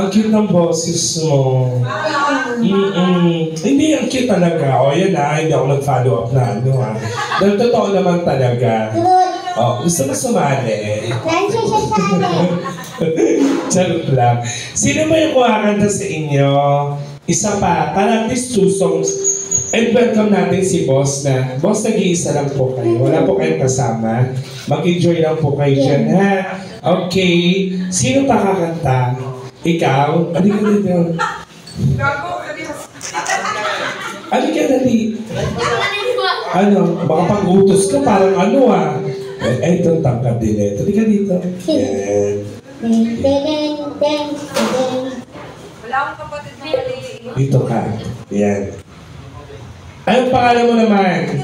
Ang cute ng boses mo. Hindi, ang cute talaga. O yan hindi ako nag-follow up na ano Dahil totoo naman talaga. Gusto mo sumali? Charot lang. Sino ba yung kumakanta sa inyo? Isa pa, para at least 2 songs. And welcome natin si Boss na. Boss, nag-iisa lang po kayo. Wala po kayong kasama. Mag-enjoy lang po kayo dyan, ha? Okay. Sino pa kakanta? Ikaw? Halika dito. Halika dali. Ano? Baka pag-utos ka, parang ano itong tangkad din eh. Halika dito. Yan. Wala akong kapatid na mali. Dito ka. Yan. Anong pangalan mo naman?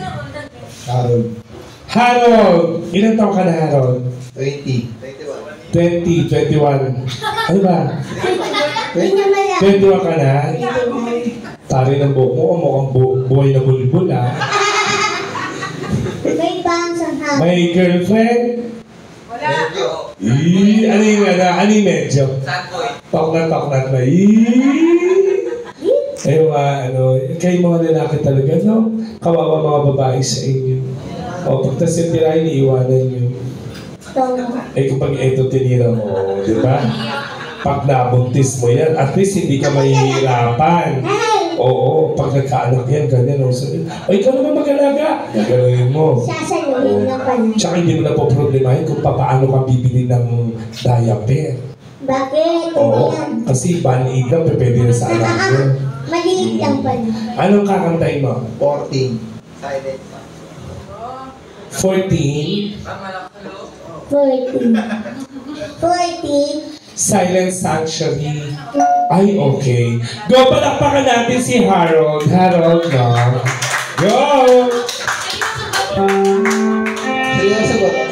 Harold. Harold! Ilan taong ka na, Harold? 20. 21. Ano ba? 21 ka na? Tari ng buhok mo, mukhang buhay na bulbul, May bangs ang hapon. May girlfriend? Wala. Ano yung ano yung medyo? Toknat na. Kayo mga lalaki talaga, no? Kawawa mga babae sa inyo. Pag tasitirahin, iiwanan nyo. Kapag ito tinira mo, di ba? Pag nabuntis mo yan, at least hindi ka mahihirapan. Oo, pag nagkaanak yan, ganyan. Ikaw naman mag-alaga. Gagawin mo. Sasaluhin na pa na. Tsaka hindi mo na po problemahin kung paano ka bibili ng diaper. Bakit? Oo, kasi band-aid lang, pwede na sa anak mo. Maliit lang pa na. Anong kakantayin mo? 14. Silent. 14? 14. Silent Sanctuary. Ay, okay. Go, palakpakan natin si Harold. Harold, no? Go! Sige ang sagot.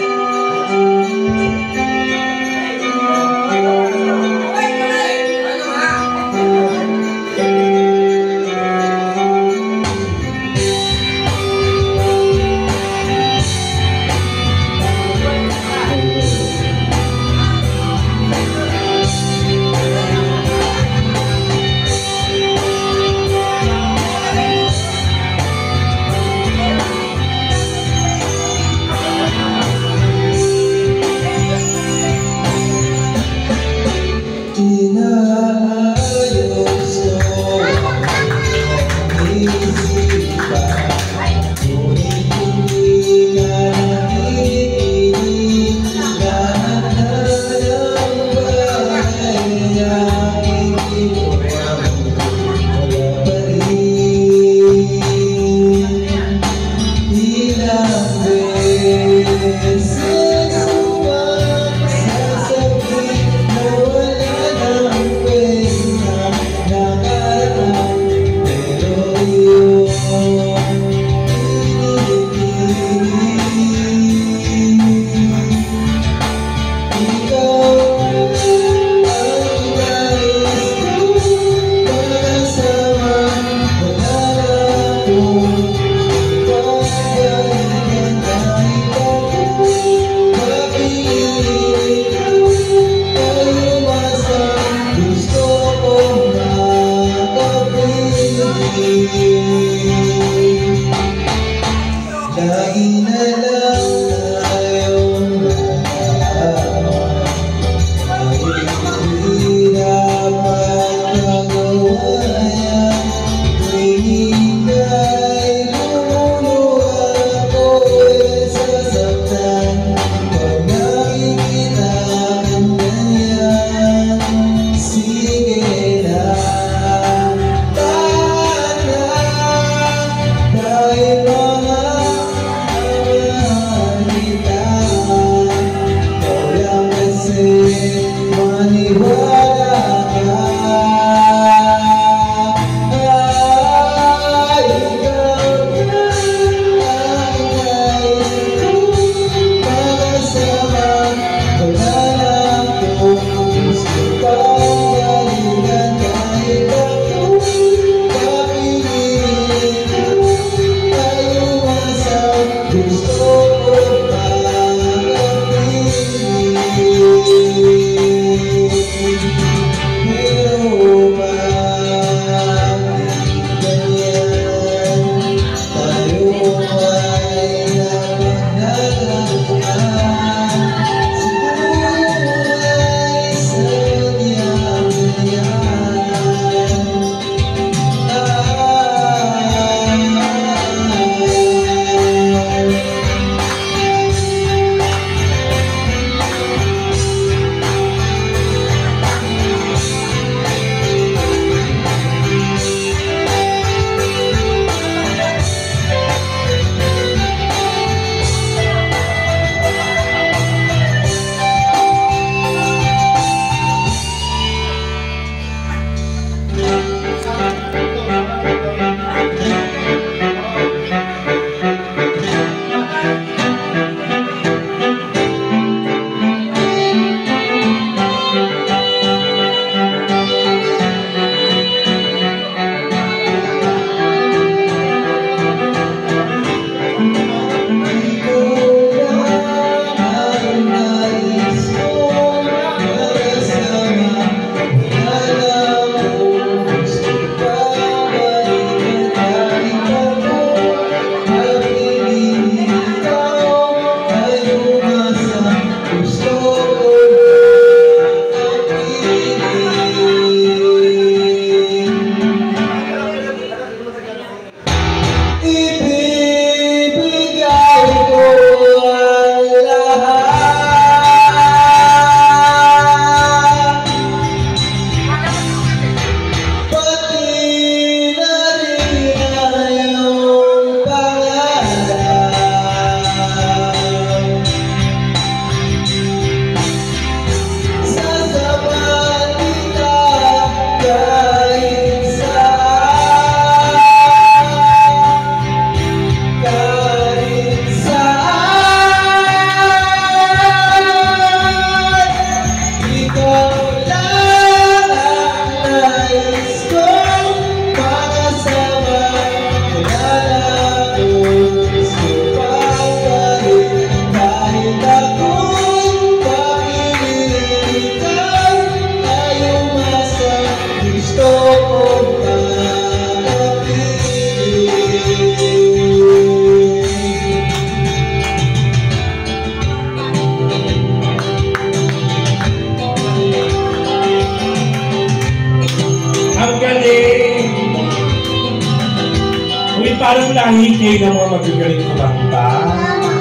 parang lahi kayo ng mga magagaling kumanta. Mama.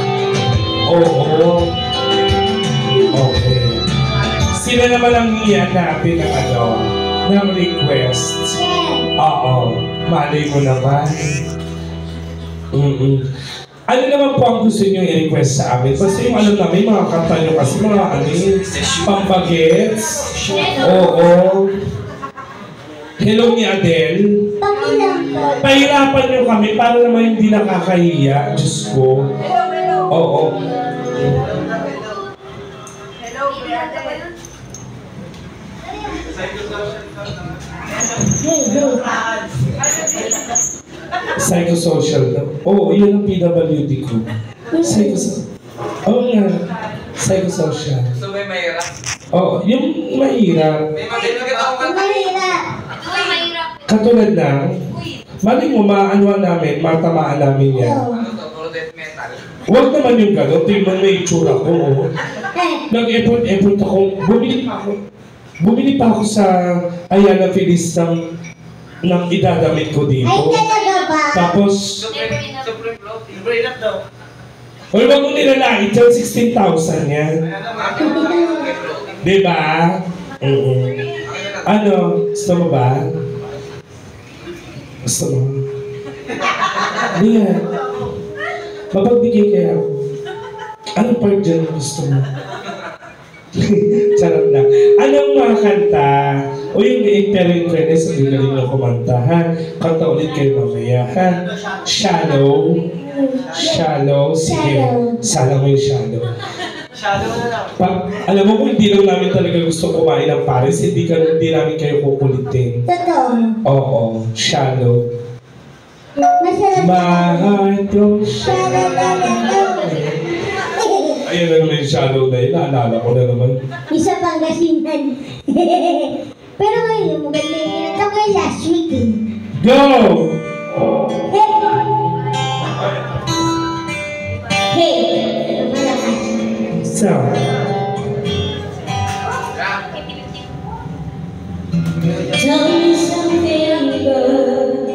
Oo. Okay. Sila naman ang iyan natin ng request. Oo. Malay mo naman. Ano naman po ang gusto niyo i-request sa amin? Basta yung alam namin, mga kanta nyo kasi mga pambagets. Oo. Hello ni Adele. Pakilang po. Pahirapan nyo kami para naman hindi nakakahiya. Diyos ko. Hello. Oo. Hello, brother. Psychosocial daw. Oo, yun ang PWD ko. Psychosocial. Oo nga. Psychosocial. So may mahirap. Oo, yung mahirap. May magiging ako Ang mahirap. Katulad ng, mali mo, maanuan namin, matamaan namin yan. ano to, puro death metal. Huwag naman yung gano'n, tingnan mo yung itsura ko. Oh. Nag-effort ako, bumili pa ako sa Ayala Feliz ng idadamit ko dito. Ay, talaga ba? Tapos, Supreme flow. Supreme up daw. huwag mo nilalait dyan, 16,000 yan. Diba? Ano, gusto mo ba? Gusto mo? Hindi nga. Mapagbigay kaya ako. Ano part dyan ang gusto mo? Charot na. Anong mga kanta? O yung pero in fairness, hindi galing na kumanta, ha? Kanta ulit kayo mamaya, ha? Shallow. Shallow. Sige. Sana mo yung shallow. Alam mo kung hindi lang namin talaga gusto kumain ng Paris, hindi namin kayo kukulitin. Totoo. Oo. Shallow. Masarap. My heart Shalalala. Ayun na naman yung shadow na yun. Naalala ko na naman. Isa Pangasinan. Pero ngayon, maganda yung kinanta ko yung last week eh. Go! Hey! Malakas. So, Tell me something good.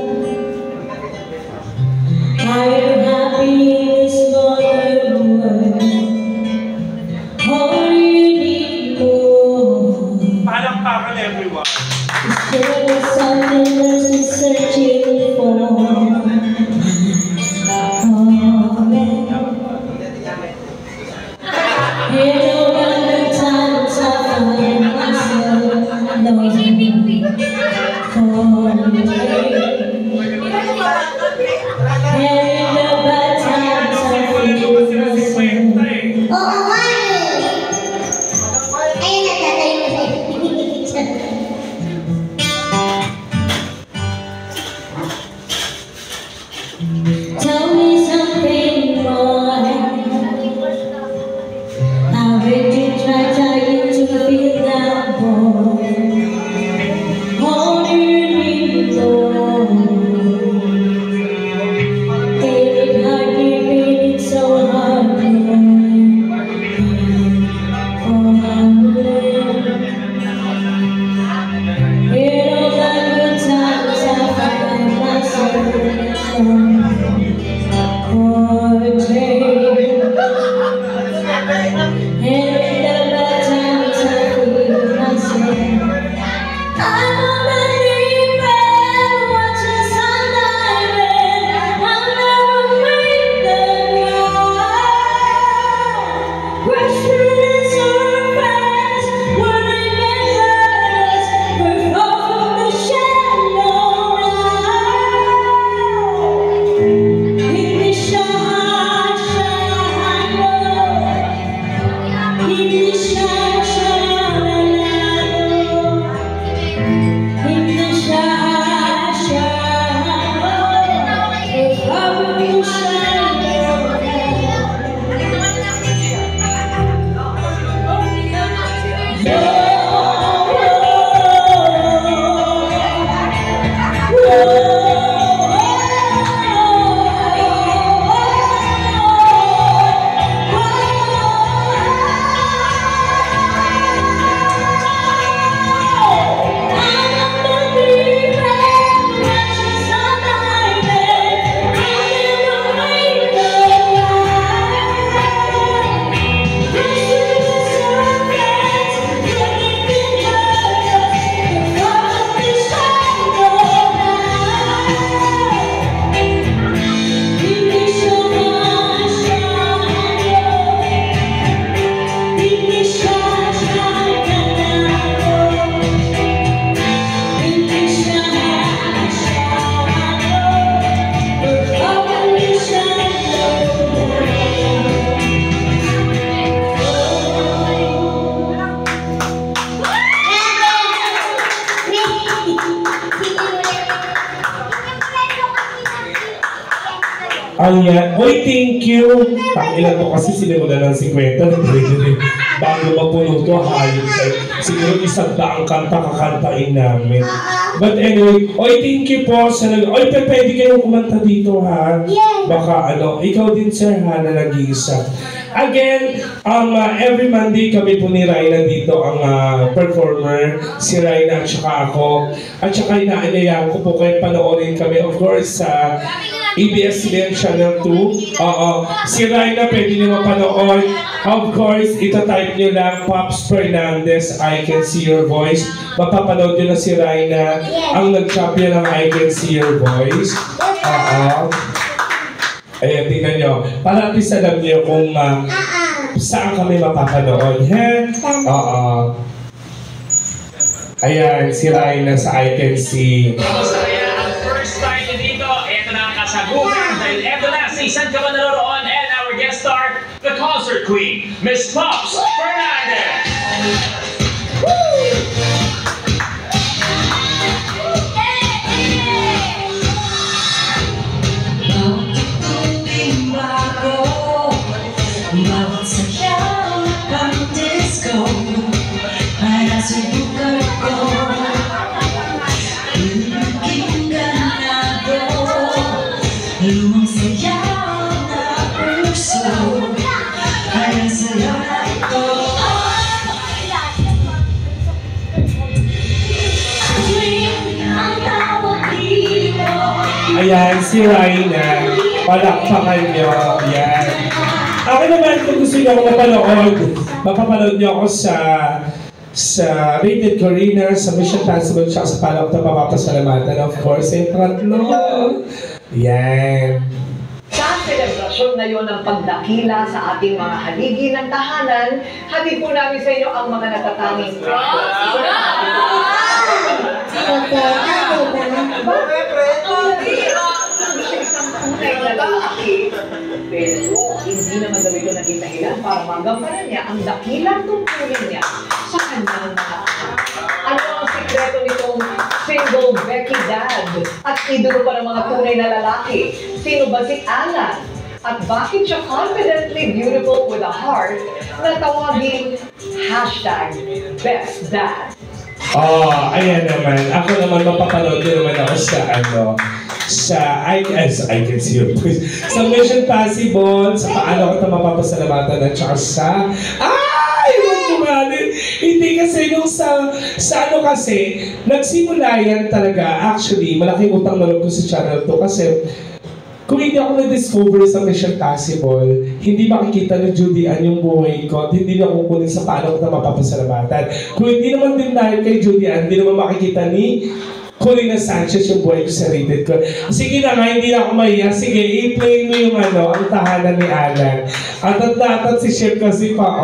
Are you happy in this modern world? Or you need more? palakpakan everyone. Is there something else you're searching for? Oh, man. You know when the times I find myself alone. Oo nga eh. Ayun na, tatay mo sa Tell me something more. I heard you trying to feel that boy. All you need more. Ayan. Oy, thank you. Ilan to kasi sinimulan ng 50. Bago mapuno to, hayop kayo. Siguro 100 kanta kakantain namin. But anyway, oy, thank you po sa oy, pwede kayong kumanta dito, ha? Baka ikaw din, sir, ha, na nag-iisa. Again, every Monday kami po ni Raina dito ang performer, si Raina at saka ako. At saka inaanyayahan ko po kayo panoorin kami, of course, sa ABS-CBN Channel 2. Si Raina pwede niyo mapanood. Of course, itatype niyo lang Pops Fernandez, I Can See Your Voice. Mapapanood niyo na si Raina, ang nag-champion ng I Can See Your Voice. Ayan, tingnan nyo. Para at least alam nyo kung saan kami mapapanood. Ayan, si Raina sa I Can See. Ang first time nyo dito, ito na ang kasagutan dahil ito na si San ka ba naroon and our guest star, the concert queen, Miss Pops Fernandez. Bawat sayaw pang disco para subukan ko. Laging ganado lumang sayaw na puso para sa'yo na ito. Tuwing ang tawag dito. Ayan, si Raina. Palakpakan nyo. Ayan. Ako naman, kung gusto nyo ako mapanood, mapapanood nyo ako sa Rated Corina, sa Mission Possible, at sa Palak na Papapasalamatan, of course, tatlo. Yan. Sa selebrasyon ngayon ng pagdakila sa ating mga haligi ng tahanan, hatid po namin sa inyo ang mga natatanging pero hindi naman daw ito naging dahilan para magampanan niya ang dakilang tungkulin niya sa kanyang mga anak. Ano ang sikreto nitong single Becky dad at idolo pa ng mga tunay na lalaki? Sino ba si Alan? At bakit siya confidently beautiful with a heart na tawaging #BestDad? Ayan naman. Ako naman, mapapanood din naman ako sa I Can See Your Voice. Sa Mission Possible, sa Paano Kita Mapapasalamatan, at saka sa hindi kasi nung sa kasi, nagsimula yan talaga. Actually, malaking utang na loob ko sa channel to kasi kung hindi ako na-discover sa Mission Possible, hindi makikita ni Judy Ann yung buhay ko at hindi na kukunin sa Paano Kita Mapapasalamatan. Kung hindi naman din dahil kay Judy Ann, hindi naman makikita ni Corina Sanchez yung buhay ko sa Rated ko. Sige na nga, hindi na ako mahiya. Sige, i-play mo yung ang tahanan ni Alan. At si Chef kasi pa,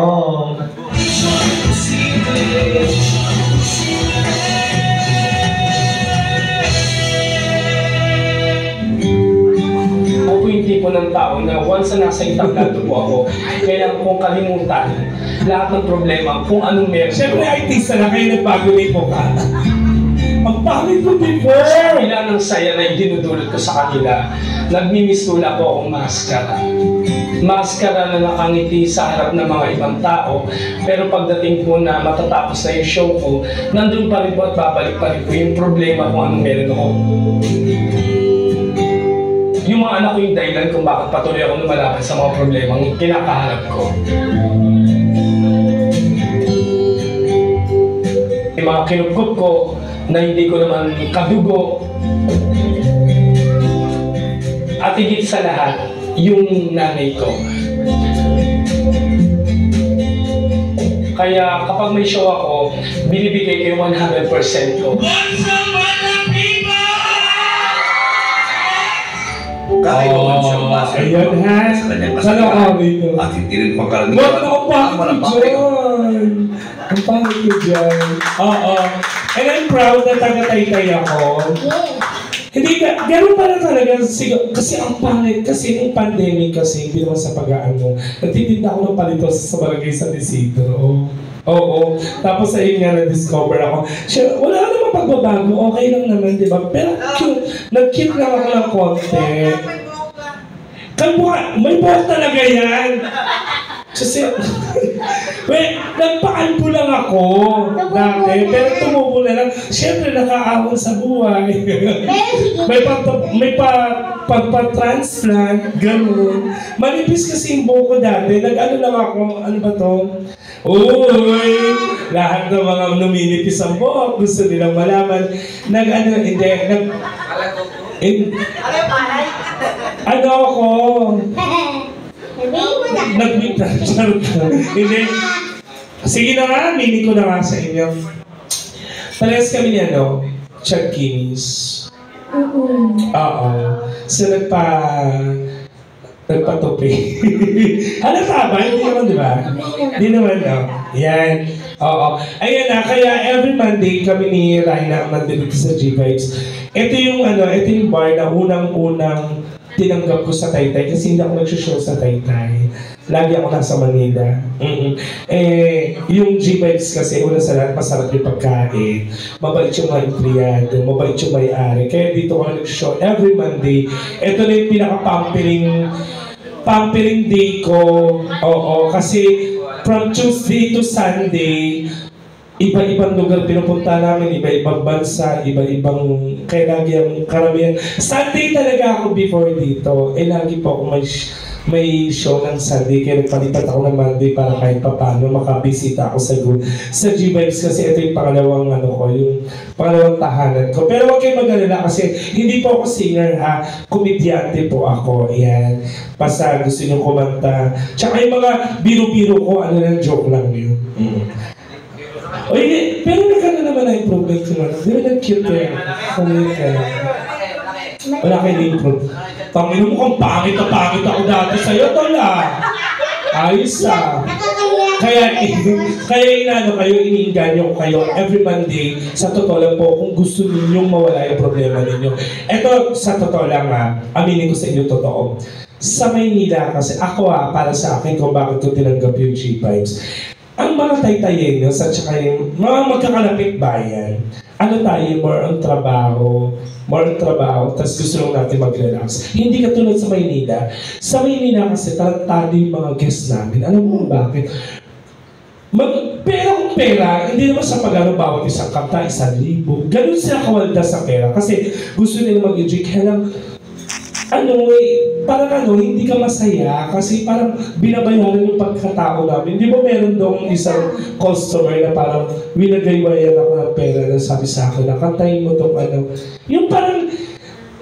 Ako yung tipo ng tao na once na nasa entablado po ako, kailangan kong kalimutan lahat ng problema kung anong meron. Siyempre, artista na kayo nagbago na po ka. Ang pangit ko before! Ilan ng saya na yung dinudulot ko sa kanila. Nagmimistula po akong maskara. Maskara na nakangiti sa harap ng mga ibang tao, pero pagdating po na matatapos na yung show ko, nandun pa rin po at babalik pa rin po yung problema kung anong meron ako. Yung mga anak ko yung dahilan kung bakit patuloy ako lumalaban sa mga problemang kinakaharap ko. Yung mga kinupkup ko na hindi ko naman kadugo. At higit sa lahat, yung nanay ko. Kaya kapag may show ako, binibigay ko yung 100% ko. Kakailangan siyang master Ayan, ha? sa kanyang Sana kasalanan kami no? at hindi rin pangkaraniwan. Wag na akong pangit ko dyan! Ang pangit ko dyan. And I'm proud na taga-taytay ako. Hindi ka, gano'n pala talaga, kasi ang pangit, kasi yung pandemic kasi, hindi naman sa pag-aano, nagtitinda ako ng palito sa barangay San Isidro. Oo. Tapos ayun nga na-discover ako. Siya, wala namang pagbabago, okay lang naman, di ba? Pero cute, nag-cute lang ako ng konti. May buhok talaga yan. Kasi, nagpakalbo lang ako dati, pero tumubo na lang. Siyempre, nakaahon sa buhay. may pagpa-transplant, ganun. Manipis kasi yung buhok ko dati. Nag-ano lang ako, ano ba to? Uy! Lahat ng mga numinipis ang buhok, gusto nilang malaman. Ano ako? Hindi. Sige na nga, mini ko na nga sa inyo. Parehas kami ni Chad Kinis. Oo. So nagpatupi. Halata ba? Hindi naman, di ba? Hindi naman, no? Yan. Oo. Ayan na, kaya every Monday kami ni Raina nandito sa G-Vibes. Ito yung bar na unang-unang tinanggap ko sa Taytay kasi hindi ako nag-show sa Taytay. Lagi ako nasa Manila. Yung G-Vibes kasi, una sa lahat, masarap yung pagkain. Mabait yung mga empleyado, mabait yung may-ari. Kaya dito ako nag-show every Monday. Ito na yung pinaka-pampering day ko. Oo, kasi from Tuesday to Sunday, iba-ibang lugar pinupunta namin, iba-ibang bansa, iba-ibang, kaya lagi ang karamihan. Sunday talaga ako before dito. Lagi po ako may show ng Sunday, kaya nagpalipat ako ng Monday para kahit paano makabisita ako sa G-Vibes kasi ito yung pangalawang yung pangalawang tahanan ko. Pero huwag kayo mag-alala kasi hindi po ako singer ha, komedyante po ako. Yan. Basta gusto nyo kumanta. Tsaka yung mga biro-biro ko, joke lang yun. Oy, pero nagkano naman na improvement ko naman. Di ba nag-cute yan? Wala kayo na-improve. Panginoon mukhang pangit ako dati sa'yo, tala. Ayos ah. Kaya iniinganyo ko kayo every Monday. Sa totoo lang po, kung gusto ninyong mawala yung problema ninyo. Ito, sa totoo lang aminin ko sa inyo totoo. Sa Maynila kasi, ako para sa akin kung bakit ko tinanggap yung G-Vibes. Ang mga Taytayenyos at saka yung mga magkakalapit bayan, tayo, more on trabaho, tapos gusto lang natin mag-relax. Hindi katulad sa Maynila. Sa Maynila kasi tarantado yung mga guests namin. Alam mo bakit? Pera, hindi naman sa bawat isang kanta, 1,000. Ganun sila kawalda sa pera kasi gusto nila mag-enjoy. Kaya lang, parang hindi ka masaya kasi parang binabayaran yung pagkatao namin. Di ba meron doong isang customer na parang winagaywayan ako ng pera na sabi sa akin na kantahin mo itong yung parang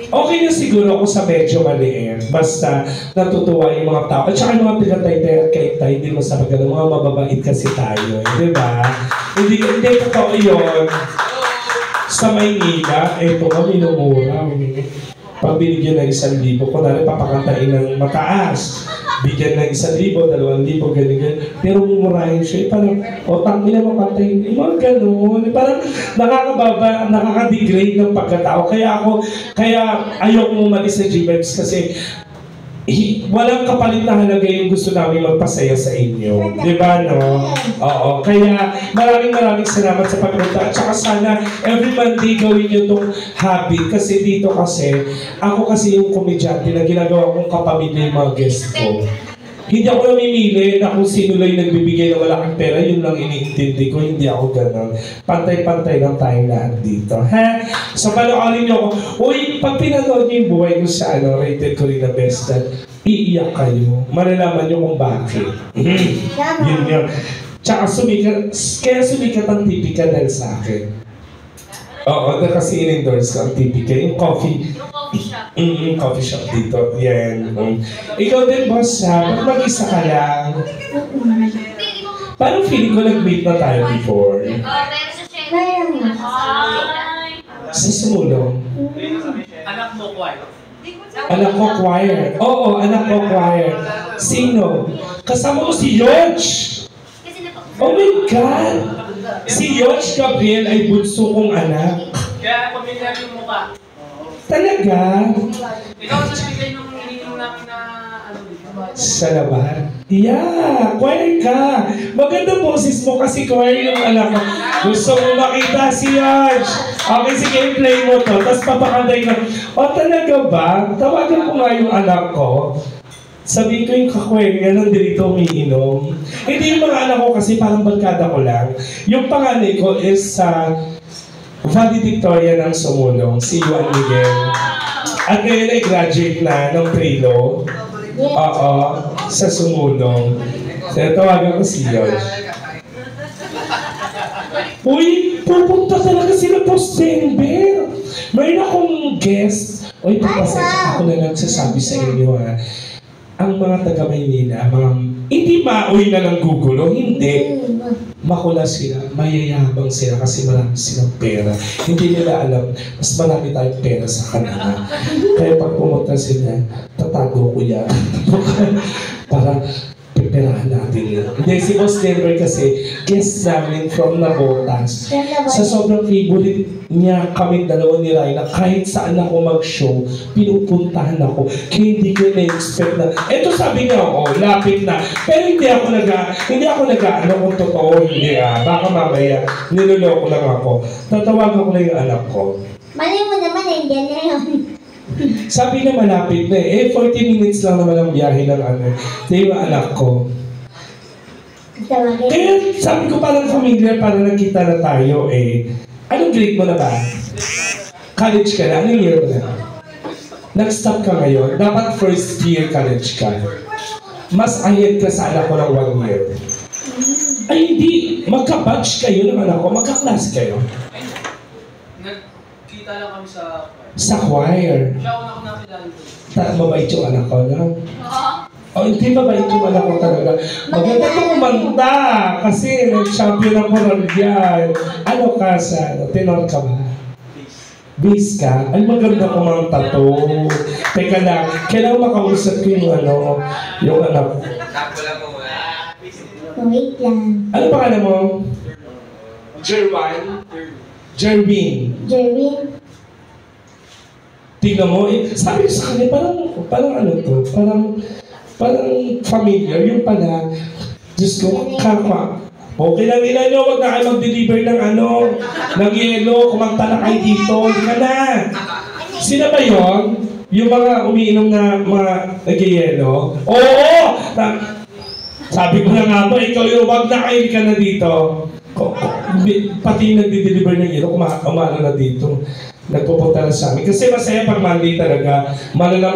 okay na siguro ako sa medyo maliit. Basta natutuwa yung mga tao. At saka yung mga pinatay-tay at kaitay, hindi mo sa mga mababait kasi tayo. Di ba? Hindi totoo yun. Sa Maynila, eto ka, minumura. Pag binigyan ng 1,000, kunwari papakantain ng mataas. Bigyan ng 1,000, 2,000, ganyan. Pero mumurahin siya, parang, tangin na makantayin. Mga ganun. Parang nakaka-degrade ng pagkatao. Kaya ayoko umalis sa G-Vibes kasi walang kapalit na halaga yung gusto namin magpasaya sa inyo. Di ba, no? Oo. Kaya maraming salamat sa pagpunta. At saka sana every Monday gawin nyo itong habit. Kasi dito ako yung komedyante na ginagawa kong kapamilya yung mga guest ko. Hindi ako namimili na kung sino lang yung nagbibigay ng malaking pera, yun lang iniintindi ko, hindi ako ganon. Pantay-pantay lang tayong lahat dito. Ha? So, panoorin nyo ako. Uy, pag pinanood nyo yung buhay ko sa rated ko rin na best iiyak kayo. Malalaman nyo kung bakit. Yun. Tsaka kaya sumikat ang tipika dahil sa akin. Oo, kasi in-endorse ko ang tipika. Yung coffee shop dito. Yan. Ikaw din, boss, ha? Ba't mag-isa ka lang? Parang feeling ko nag-meet na tayo before. Sa sumulong. Anak mo, choir. Anak ko, choir. Oo, anak ko, choir. Sino? Kasama mo si George. Oh my God! Si George Gabriel ay bunso kong anak. Kaya pamilyar yung mukha. Talaga? Ikaw sa bigay nung ininom namin na dito. Sa labar? Yeah, choir ka. Maganda boses mo kasi choir yung anak ko. Gusto mo makita si George. Okay, sige, play mo to. Tapos papakanday ko. Talaga ba? Tawagan ko nga yung anak ko. Sabihin ko yung kakwenya nandito umiinom. Hindi yung mga anak ko kasi parang barkada ko lang. Yung panganay ko is sa valedictorian ng Sumulong, si Juan Miguel. At ngayon ay graduate na ng Trilo. Oo, sa Sumulong. Kaya tawagan ko si Josh. Uy, pupunta talaga sila po Denver. Mayroon akong guest. Uy, papasensya ako na nagsasabi sa inyo ha. Ang mga taga Maynila, hindi mauwi na ng gugulo, hindi. Makulas sila, mayayabang sila kasi marami silang pera. Hindi nila alam, mas marami tayong pera sa kanila. Kaya pag pumunta sila, tatago ko yan. Para peperahan natin yun. Hindi, si Boss Denver kasi, guest namin from Nabotas. Sa sobrang favorite niya kami dalawa ni Ryan, kahit saan ako mag-show, pinupuntahan ako. Kaya hindi ko na-expect na, eto sabi niya, lapit na. Pero hindi ako nag-ano kung totoo, hindi baka mamaya, niloloko lang ako. Tatawagan ko na yung anak ko. Mali mo naman, nandiyan na yun. Sabi na malapit na 40 minutes lang naman ang biyahe ng yung anak ko. Tawagin. Kaya sabi ko parang familiar, parang nakita na tayo Anong grade mo na ba? College ka na? Anong year mo na? Nag-stop ka ngayon? Dapat first year college ka. Mas ahead ka sa anak ko ng 1 year. Ay hindi, magka-batch kayo ng anak ko, magka-class kayo. Nagkita lang kami sa Sa choir. Siya una ko nakilala. Mabait yung anak ko, no? Hindi mabait yung anak ko talaga. Maganda ko kumanta kasi nag-champion ng choral yan. Ano ka sa, tenor ka ba? Bass ka? Ay maganda kumanta to. Teka lang, kailangan makausap ko yung yung anak ko. Wait lang. Ano pangalan mo? Jerwin? Jerwin. Jerwin. Tingnan mo, sabi ko sa kanya, parang ano to, parang familiar, yung pala, Diyos ko, kakwa. Okay lang nila nyo, huwag na kayo mag-deliver ng ng yelo, kumanta na kayo dito, hindi ka na. Sila ba yun? Yung mga umiinom na mga nag-yelo? Oo! Sabi ko na nga po, ikaw yung huwag na kayo, hindi ka na dito. Pati yung nag-deliver ng yelo, kumano na dito. Nagpupunta na sa amin. Kasi masaya pag Monday talaga, malalaman